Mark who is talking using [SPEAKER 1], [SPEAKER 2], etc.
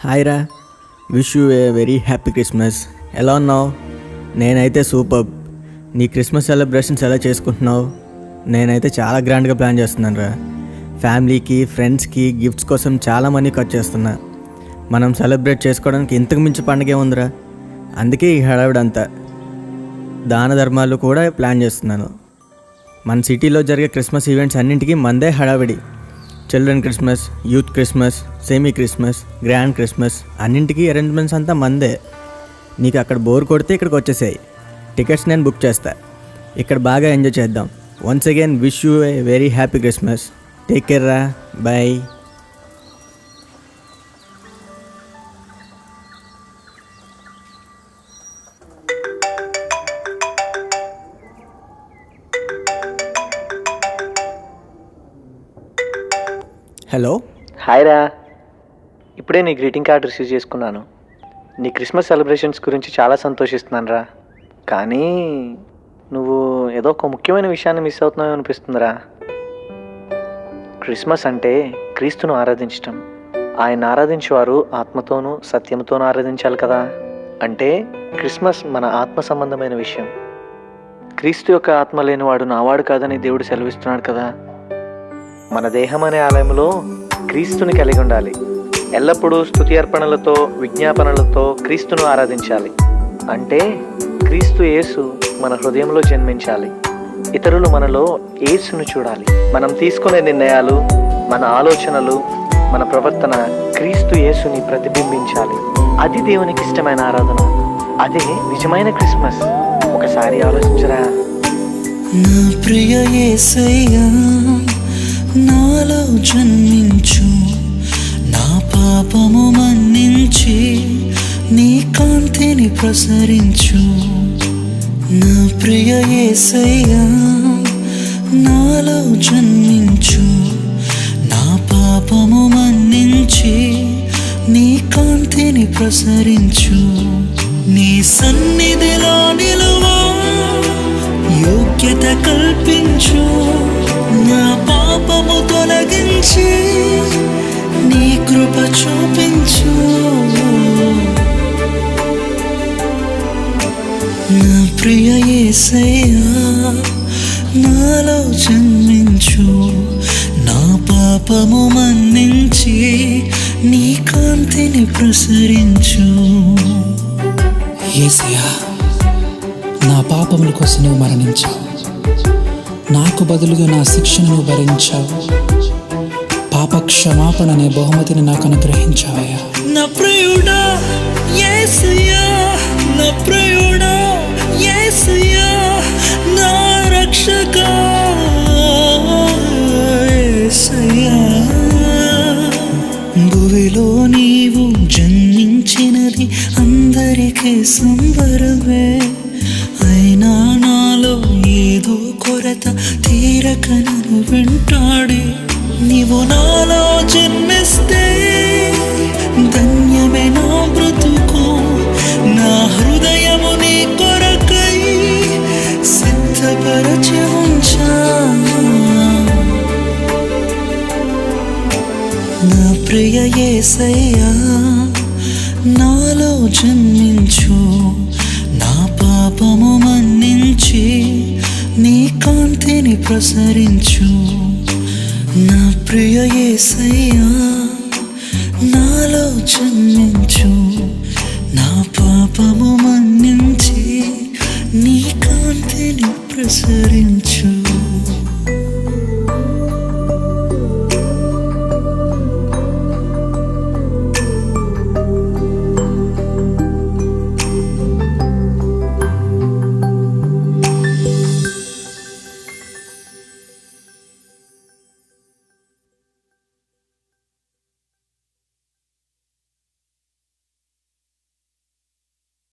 [SPEAKER 1] Hi రా, wish you a very happy Christmas. ఎలా ఉన్నావు? నేనైతే సూపర్. నీ క్రిస్మస్ సెలబ్రేషన్స్ ఎలా చేసుకుంటున్నావు? నేనైతే చాలా గ్రాండ్గా ప్లాన్ చేస్తున్నాను రా. ఫ్యామిలీకి, ఫ్రెండ్స్కి గిఫ్ట్స్ కోసం చాలా మనీ ఖర్చు చేస్తున్నా. మనం సెలబ్రేట్ చేసుకోవడానికి ఇంతకు మించి పండుగ ఉందిరా. అందుకే ఈ హడావిడంతా. దాన ధర్మాలు కూడా ప్లాన్ చేస్తున్నాను. మన సిటీలో జరిగే క్రిస్మస్ ఈవెంట్స్ అన్నింటికీ మందే హడావిడి. Children Christmas, youth Christmas, semi Christmas, grand Christmas అన్నింటికీ అరేంజ్మెంట్స్ అంతా మందే. నీకు అక్కడ బోర్ కొడితే ఇక్కడికి వచ్చేసాయి. టికెట్స్ నేను బుక్ చేస్తా. ఇక్కడ బాగా ఎంజాయ్ చేద్దాం. Once again wish you a very happy Christmas. Take care రా. బాయ్. హలో.
[SPEAKER 2] హాయ్ రా, ఇప్పుడే నీ గ్రీటింగ్ కార్డ్ రిసీవ్ చేసుకున్నాను. నీ క్రిస్మస్ సెలబ్రేషన్స్ గురించి చాలా సంతోషిస్తున్నాను రా. కానీ నువ్వు ఏదో ఒక ముఖ్యమైన విషయాన్ని మిస్ అవుతున్నావు అనిపిస్తుందిరా. క్రిస్మస్ అంటే క్రీస్తును ఆరాధించటం. ఆయన ఆరాధించేవారు ఆత్మతోనూ సత్యంతోనూ ఆరాధించాలి కదా. అంటే క్రిస్మస్ మన ఆత్మ సంబంధమైన విషయం. క్రీస్తు యొక్క ఆత్మ లేనివాడు నావాడు కాదని దేవుడు సెలవిస్తున్నాడు కదా. మన దేహం అనే ఆలయంలో క్రీస్తుని కలిగి ఉండాలి. ఎల్లప్పుడూ స్తుతి అర్పణలతో, విజ్ఞాపనలతో క్రీస్తును ఆరాధించాలి. అంటే క్రీస్తు యేసు మన హృదయంలో జన్మించాలి. ఇతరులు మనలో యేసును చూడాలి. మనం తీసుకునే నిర్ణయాలు, మన ఆలోచనలు, మన ప్రవర్తన క్రీస్తు యేసుని ప్రతిబింబించాలి. అది దేవునికి ఇష్టమైన ఆరాధన. అదే నిజమైన క్రిస్మస్. ఒకసారి ఆలోచించరా.
[SPEAKER 3] నా ప్రియ యేసయ్యా, నాలో జన్మించు, నా పాపము మన్నించి నీ కాంతిని ప్రసరించు. నా ప్రియ యేసయ్యా, నాలో జన్మించు, నా పాపము మన్నించి నీ కాంతిని ప్రసరించు. నీ సన్నిధిలో నిలువా యోగ్యత కల్పించు. నా పాపము తొలగించి నీ కృప చూపించు. నా ప్రియ యేసయ్యా, నాలో జన్మించు, నా పాపము మన్నించి నీ కాంతిని ప్రసరించు.
[SPEAKER 4] యేసయ్యా, నా పాపముల కోసం నువ్వు మరణించావు. నాకు బదులుగా నా శిక్షను భరించావు. పాప క్షమాపణ అనే బహుమతిని నాకు అనుగ్రహించావయ్యా.
[SPEAKER 3] నా ప్రియుడా యేసయ్యా, నా ప్రియుడా యేసయ్యా, నా రక్షకా యేసయ్యా. భువిలో నీవు జన్మించినది అందరికీ సంబరమే. అయినా నాలో ఏదో కొరత తీరక నన్ను వెంటాడి నీవు నాలో జన్మిస్తే ధన్యమే నా బ్రతుకు. నా హృదయము నీ కొరకై సిద్ధపరచి ఉంచా. నా ప్రియ యేసయ్యా, నాలో జన్మించు, నా పాపము మన్నించి నీ కాంతిని ప్రసరించు. నా ప్రియ యేసయ్యా, నాలో జన్మించు, నా పాపము మన్నించి నీ కాంతిని ప్రసరించు.